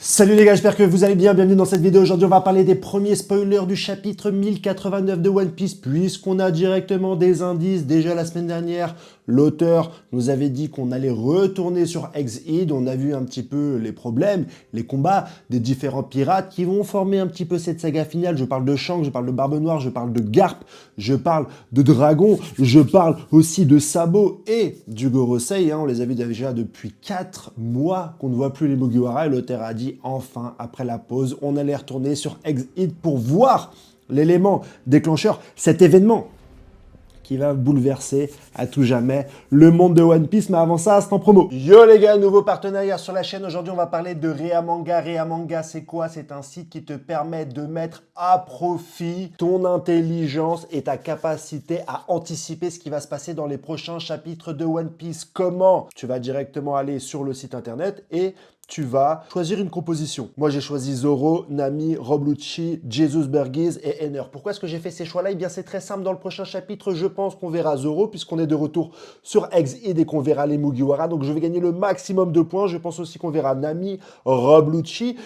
Salut les gars, j'espère que vous allez bien, bienvenue dans cette vidéo. Aujourd'hui on va parler des premiers spoilers du chapitre 1089 de One Piece, puisqu'on a directement des indices. Déjà la semaine dernière, l'auteur nous avait dit qu'on allait retourner sur Ex-Id. On a vu un petit peu les problèmes, les combats des différents pirates qui vont former un petit peu cette saga finale. Je parle de Shanks, je parle de Barbe Noire, je parle de Garp, je parle de Dragon, je parle aussi de Sabo et du Gorosei. On les a vus déjà depuis 4 mois qu'on ne voit plus les Mugiwara, et l'auteur a dit enfin, après la pause, on allait retourner sur Ex-Id pour voir l'élément déclencheur, cet événement qui va bouleverser à tout jamais le monde de One Piece. Mais avant ça, c'est en promo. Yo les gars, nouveau partenariat sur la chaîne. Aujourd'hui, on va parler de Rea Manga. Rea Manga, c'est quoi? C'est un site qui te permet de mettre à profit ton intelligence et ta capacité à anticiper ce qui va se passer dans les prochains chapitres de One Piece. Comment? Tu vas directement aller sur le site internet et tu vas choisir une composition. Moi, j'ai choisi Zoro, Nami, Rob Lucci, Jesus Burgess et Enner. Pourquoi est-ce que j'ai fait ces choix-là? Eh bien, c'est très simple. Dans le prochain chapitre, je pense qu'on verra Zoro, puisqu'on est de retour sur Ex-Id et qu'on verra les Mugiwara. Donc, je vais gagner le maximum de points. Je pense aussi qu'on verra Nami, Rob Lucci,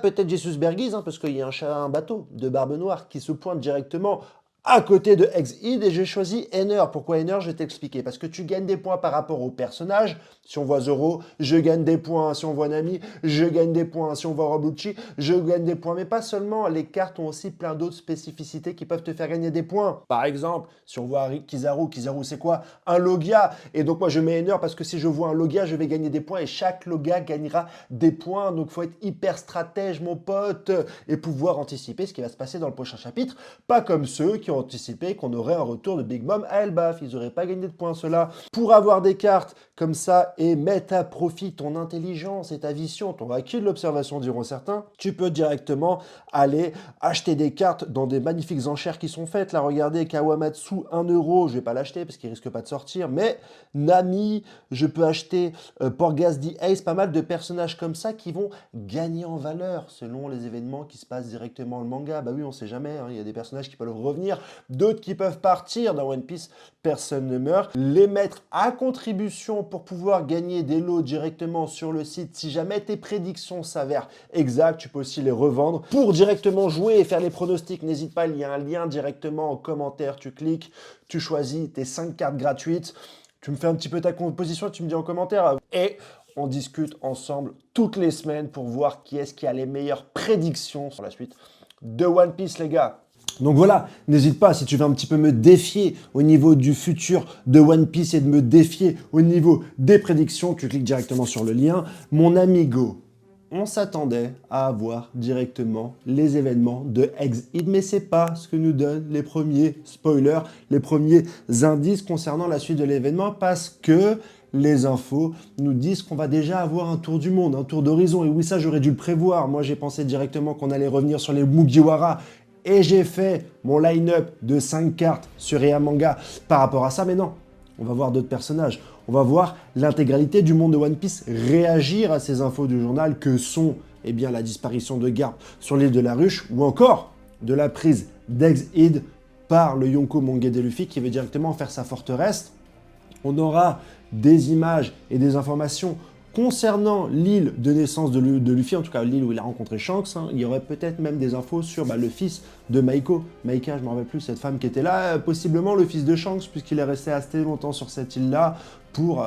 peut-être Jesus Burgess, parce qu'il y a un bateau de Barbe Noire qui se pointe directement à côté de Ex-Id, et j'ai choisi Enner. Pourquoi Enner? Je vais t'expliquer. Parce que tu gagnes des points par rapport au personnage. Si on voit Zoro, je gagne des points. Si on voit Nami, je gagne des points. Si on voit Robucci, je gagne des points. Mais pas seulement, les cartes ont aussi plein d'autres spécificités qui peuvent te faire gagner des points. Par exemple, si on voit Kizaru, Kizaru c'est quoi? Un Logia. Et donc moi je mets Enner parce que si je vois un Logia, je vais gagner des points et chaque Logia gagnera des points. Donc il faut être hyper stratège mon pote et pouvoir anticiper ce qui va se passer dans le prochain chapitre. Pas comme ceux qui ont anticipé qu'on aurait un retour de Big Mom à Elbaf. Ils n'auraient pas gagné de points ceux-là. Pour avoir des cartes comme ça et mettre à profit ton intelligence et ta vision, ton acquis de l'observation diront certains, tu peux directement aller acheter des cartes dans des magnifiques enchères qui sont faites. Là, regardez, Kawamatsu, 1 euro, je vais pas l'acheter parce qu'il risque pas de sortir, mais Nami, je peux acheter Porgas the Ace, pas mal de personnages comme ça qui vont gagner en valeur selon les événements qui se passent directement dans le manga. Bah oui, on sait jamais, il y a des personnages qui peuvent revenir, d'autres qui peuvent partir. Dans One Piece, personne ne meurt. Les mettre à contribution pour pouvoir gagner des lots directement sur le site. Si jamais tes prédictions s'avèrent exactes, tu peux aussi les revendre pour directement jouer et faire les pronostics. N'hésite pas, il y a un lien directement en commentaire. Tu cliques, tu choisis tes 5 cartes gratuites. Tu me fais un petit peu ta composition, tu me dis en commentaire. Et on discute ensemble toutes les semaines pour voir qui est-ce qui a les meilleures prédictions sur la suite de One Piece, les gars. Donc voilà, n'hésite pas, si tu veux un petit peu me défier au niveau du futur de One Piece et de me défier au niveau des prédictions, tu cliques directement sur le lien. Mon amigo, on s'attendait à avoir directement les événements de Ex-Id, mais c'est pas ce que nous donnent les premiers spoilers, les premiers indices concernant la suite de l'événement, parce que les infos nous disent qu'on va déjà avoir un tour du monde, un tour d'horizon. Et oui, ça, j'aurais dû le prévoir. Moi, j'ai pensé directement qu'on allait revenir sur les Mugiwara. Et j'ai fait mon line-up de 5 cartes sur Rea Manga par rapport à ça. Mais non, on va voir d'autres personnages. On va voir l'intégralité du monde de One Piece réagir à ces infos du journal que sont la disparition de Garp sur l'île de la Ruche ou encore de la prise d'Ex-Id par le Yonko Mongede Luffy qui veut directement faire sa forteresse. On aura des images et des informations concernant l'île de naissance de Luffy, en tout cas l'île où il a rencontré Shanks. Il y aurait peut-être même des infos sur le fils de Maika, je ne me rappelle plus, cette femme qui était là, possiblement le fils de Shanks, puisqu'il est resté assez longtemps sur cette île-là pour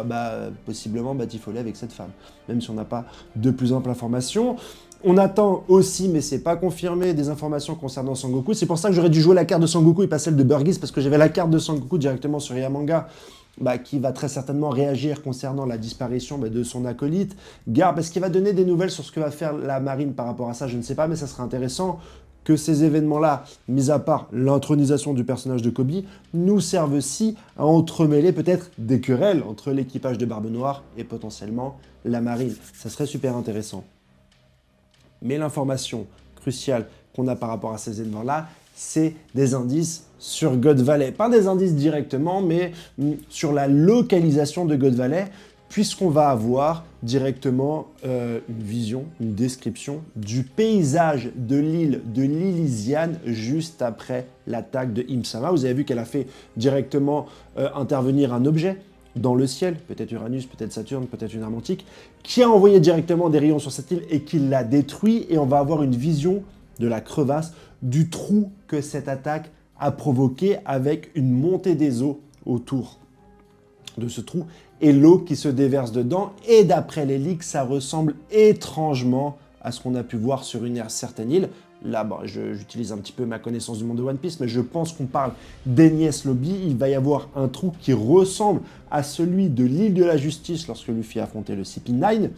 possiblement batifoler avec cette femme, même si on n'a pas de plus ample information. On attend aussi, mais c'est pas confirmé, des informations concernant Sangoku. C'est pour ça que j'aurais dû jouer la carte de Sangoku et pas celle de Burgess, parce que j'avais la carte de Sangoku directement sur Rea Manga, qui va très certainement réagir concernant la disparition de son acolyte. Garp, est-ce qu'il va donner des nouvelles sur ce que va faire la marine par rapport à ça? Je ne sais pas, mais ça serait intéressant que ces événements-là, mis à part l'intronisation du personnage de Kobe, nous servent aussi à entremêler peut-être des querelles entre l'équipage de Barbe Noire et potentiellement la marine. Ça serait super intéressant. Mais l'information cruciale qu'on a par rapport à ces événements-là, c'est des indices sur God Valley. Pas des indices directement, mais sur la localisation de God Valley, puisqu'on va avoir directement une vision, une description du paysage de l'île de Liliziane juste après l'attaque de Im Sama. Vous avez vu qu'elle a fait directement intervenir un objet dans le ciel, peut-être Uranus, peut-être Saturne, peut-être une arme antique, qui a envoyé directement des rayons sur cette île et qui l'a détruit, et on va avoir une vision de la crevasse, du trou que cette attaque a provoqué avec une montée des eaux autour de ce trou et l'eau qui se déverse dedans. Et d'après les leaks, ça ressemble étrangement à ce qu'on a pu voir sur une certaine île. Là, bon, j'utilise un petit peu ma connaissance du monde de One Piece, mais je pense qu'on parle d'Enies Lobby. Il va y avoir un trou qui ressemble à celui de l'île de la Justice lorsque Luffy a affronté le CP9,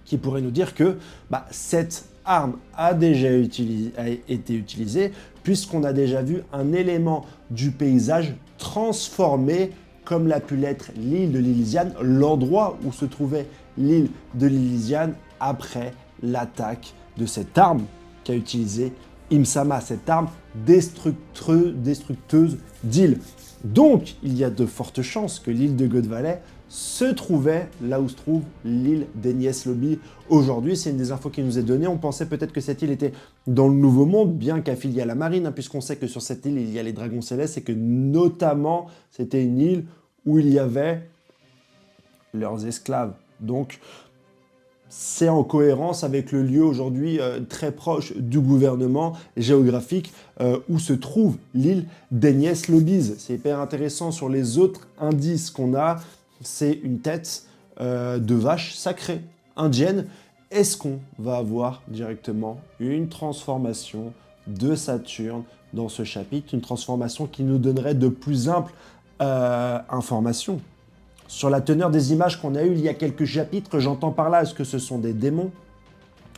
qui pourrait nous dire que cette arme a déjà été utilisée, puisqu'on a déjà vu un élément du paysage transformé, comme l'a pu l'être l'île de l'Elysiane, l'endroit où se trouvait l'île de l'Elysiane après l'attaque de cette arme qu'a utilisée Im-sama, cette arme destructeuse d'île. Donc, il y a de fortes chances que l'île de God Valley se trouvait là où se trouve l'île d'Enies Lobby aujourd'hui. C'est une des infos qui nous est donnée. On pensait peut-être que cette île était dans le Nouveau Monde, bien qu'affiliée à la marine, hein, puisqu'on sait que sur cette île, il y a les dragons célestes et que notamment, c'était une île où il y avait leurs esclaves. Donc, c'est en cohérence avec le lieu aujourd'hui très proche du gouvernement géographique où se trouve l'île d'Enies Lobby. C'est hyper intéressant. Sur les autres indices qu'on a, c'est une tête de vache sacrée indienne. Est-ce qu'on va avoir directement une transformation de Saturne dans ce chapitre? Une transformation qui nous donnerait de plus amples informations sur la teneur des images qu'on a eues il y a quelques chapitres. J'entends par là, est-ce que ce sont des démons?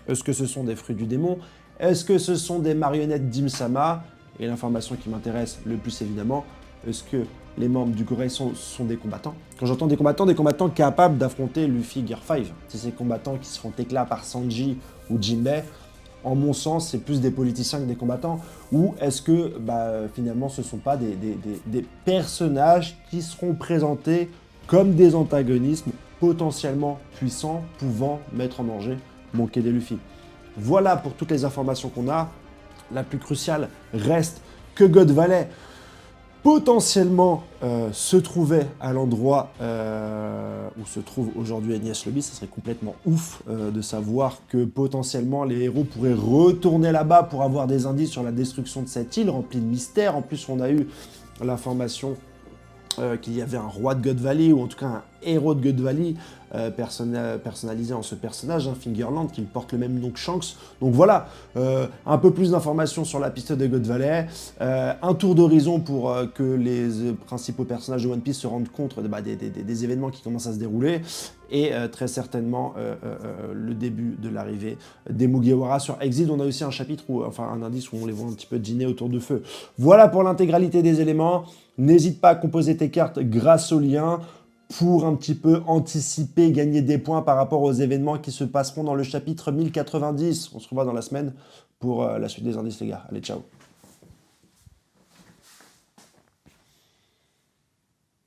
Est-ce que ce sont des fruits du démon? Est-ce que ce sont des marionnettes d'Im-sama? Et l'information qui m'intéresse le plus évidemment, est-ce que les membres du Gorei sont des combattants? Quand j'entends des combattants capables d'affronter Luffy Gear 5. C'est ces combattants qui se font éclat par Sanji ou Jinbei. En mon sens, c'est plus des politiciens que des combattants. Ou est-ce que finalement ce ne sont pas des personnages qui seront présentés comme des antagonismes potentiellement puissants, pouvant mettre en danger mon quai des Luffy? Voilà pour toutes les informations qu'on a. La plus cruciale reste que God Valley potentiellement se trouvait à l'endroit où se trouve aujourd'hui Enies Lobby. Ça serait complètement ouf de savoir que potentiellement les héros pourraient retourner là-bas pour avoir des indices sur la destruction de cette île remplie de mystères. En plus, on a eu l'information qu'il y avait un roi de God Valley, ou en tout cas un héros de God Valley, personnalisé en ce personnage, hein, Fingerland, qui porte le même nom que Shanks. Donc voilà, un peu plus d'informations sur la piste de God Valley, un tour d'horizon pour que les principaux personnages de One Piece se rendent compte des événements qui commencent à se dérouler, et très certainement le début de l'arrivée des Mugiwara sur Exit. On a aussi un chapitre, un indice où on les voit un petit peu dîner autour de feu. Voilà pour l'intégralité des éléments. N'hésite pas à composer tes cartes grâce au lien pour un petit peu anticiper, gagner des points par rapport aux événements qui se passeront dans le chapitre 1090. On se revoit dans la semaine pour la suite des indices, les gars. Allez, ciao.